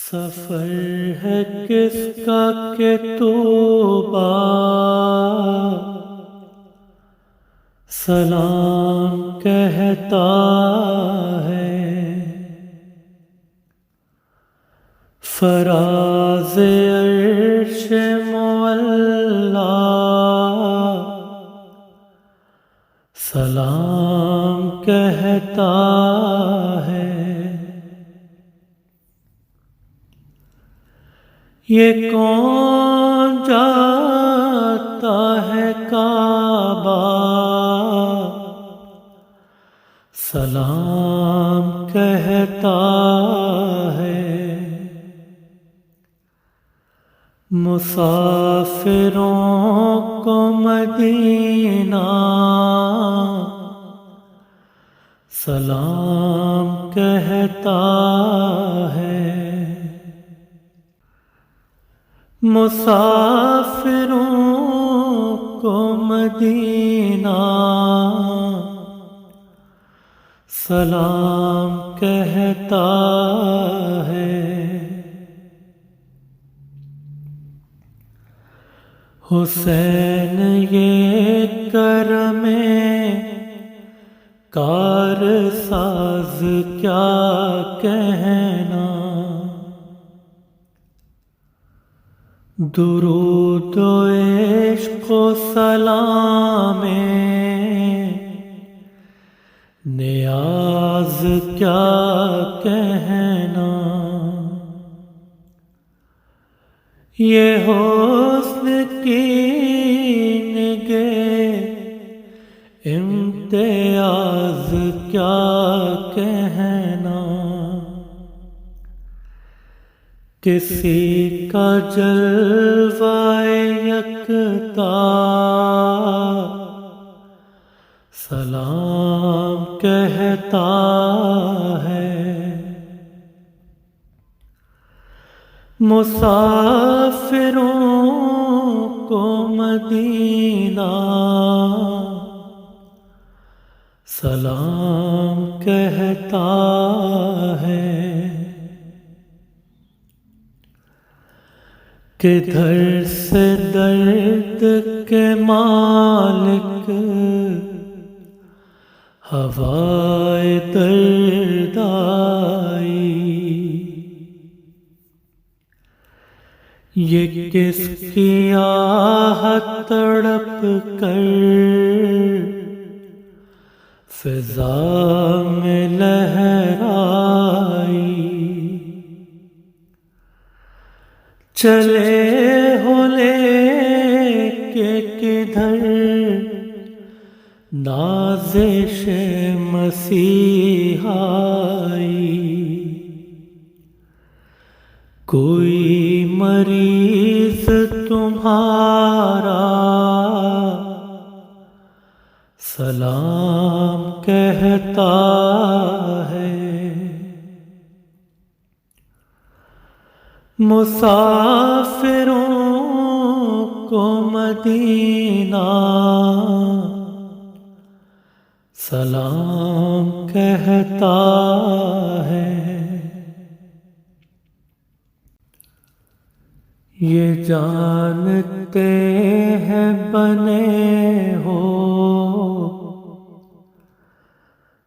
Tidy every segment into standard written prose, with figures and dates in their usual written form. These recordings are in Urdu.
سفر ہے کس کا کہ توبہ سلام کہتا ہے، فراز عرش معلا سلام کہتا ہے۔ یہ کون جاتا ہے کعبہ سلام کہتا ہے، مسافروں کو مدینہ سلام کہتا ہے، مسافروں کو مدینہ سلام کہتا ہے۔ حسین یہ کرم کار ساز کیا کہنا، درود و عشق و سلام نیاز کیا کہنا، یہ حسن کی نگہ امتیاز کیا کہنا، کسی کا جلوہ یکتا سلام کہتا ہے، مسافروں کو مدینہ سلام کہتا ہے، کدھر سے درد کے مالک ہوائے درد آئی، یہ کس کی آہت تڑپ کر فضا میں لہرائی، چلے ہو لے کے کدھر نازش مسیح آئی، کوئی مریض تمہارا سلام کہتا ہے، مسافروں کو مدینہ سلام کہتا ہے۔ یہ جانتے ہیں بنے ہو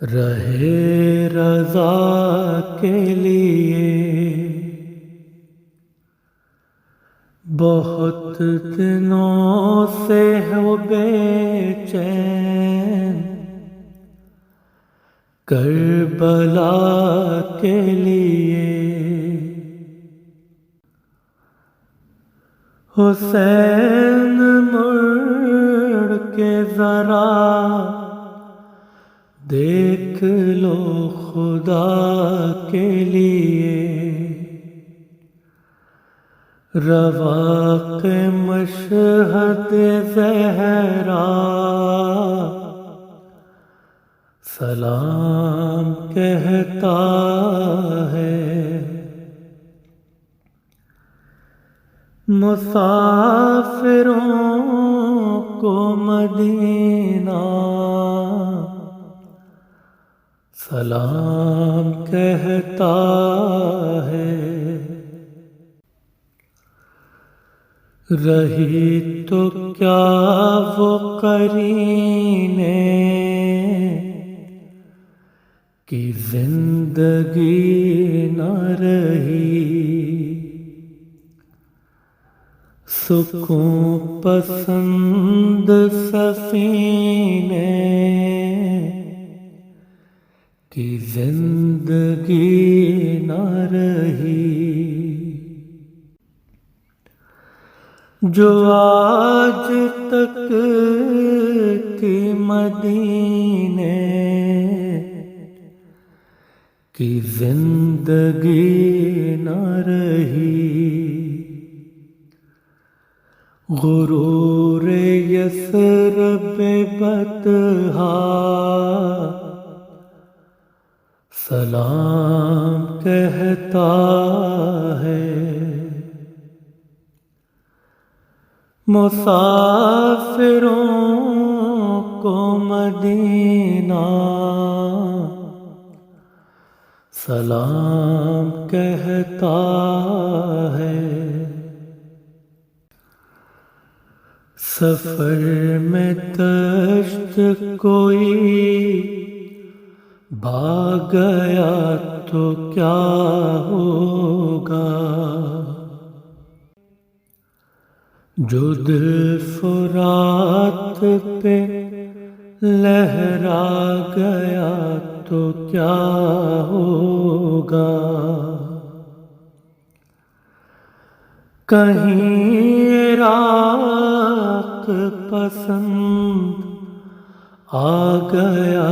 رہے رضا کے لیے، بہت دنوں سے ہو بے چین کربلا کے لیے، حسین مڑ کے ذرا دیکھ لو خدا کے لیے، رواق مشہد زہرا سلام کہتا ہے، مسافروں کو مدینہ سلام کہتا ہے۔ رہی تو کیا وہ قرینے کی زندگی نہ رہی، سکون پسند سفینے کی زندگی نہ رہی، جو آج تک کی مدینے کی زندگی نہ رہی، غرور یثرب بطحا سلام کہتا ہے، مسافروں کو مدینہ سلام کہتا ہے، سفر میں دشت کوئی بھاگ گیا تو کیا ہوگا، جو دل فرات پہ لہرا گیا تو کیا ہوگا، کہیں عراق پسند آ گیا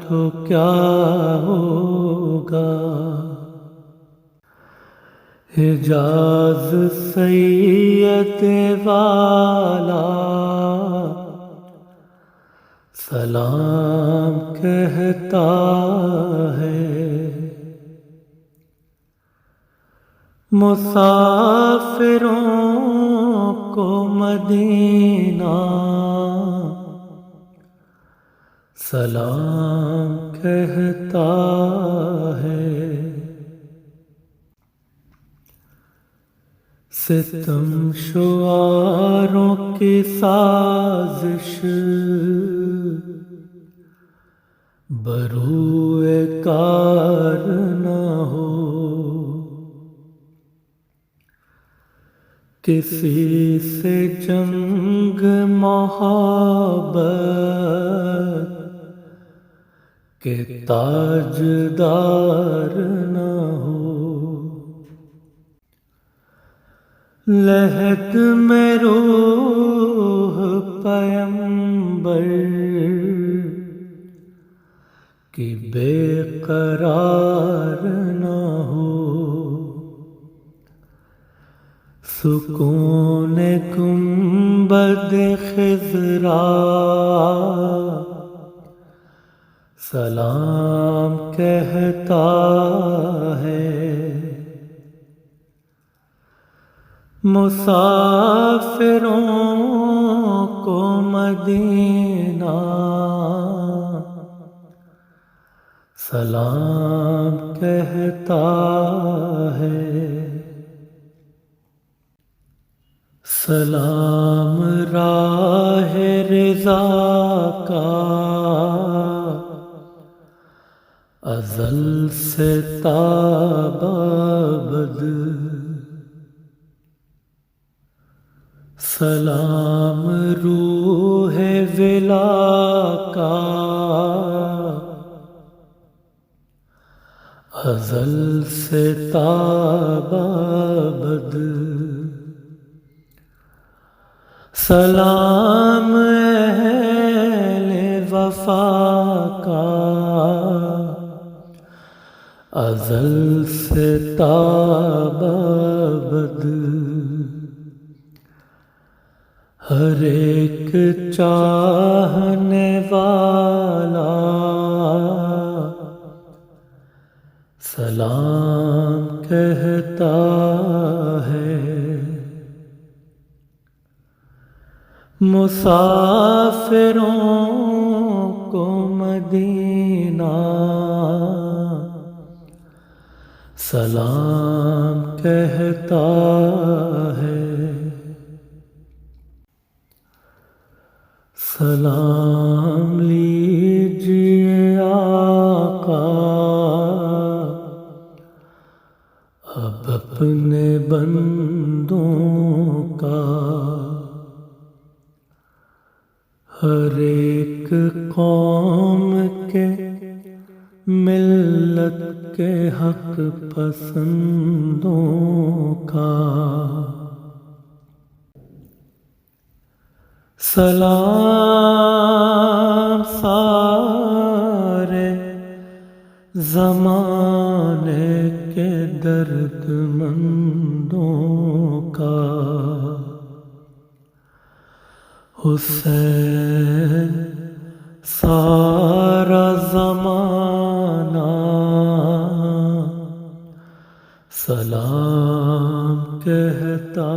تو کیا ہوگا، حجاز سید والا سلام کہتا ہے، مسافروں کو مدینہ سلام کہتا ہے، ستم شعاروں کی سازش بروئے کار نہ ہو، کسی سے جنگ محبت کے تاجدار نہ ہو، لحد میں روح پیمبر کی بے قرار نہ ہو، سکون گنبد خضرا سلام کہتا ہے، مسافروں کو مدینہ سلام کہتا ہے، سلام راہ رضا کا ازل سے تابد، سلام روح ولا کا ازل سے تابد، سلام اہل وفا کا ازل سے تابد، ہر ایک چاہنے والا سلام کہتا ہے، مسافروں کو مدینہ سلام کہتا ہے۔ سلام لیجیے آقا، اب اپنے بندوں کا، ہر ایک قوم کے ملت کے حق پسندوں کا۔ سلام سارے زمانے کے درد مندوں کا، حسین سارا زمانہ سلام کہتا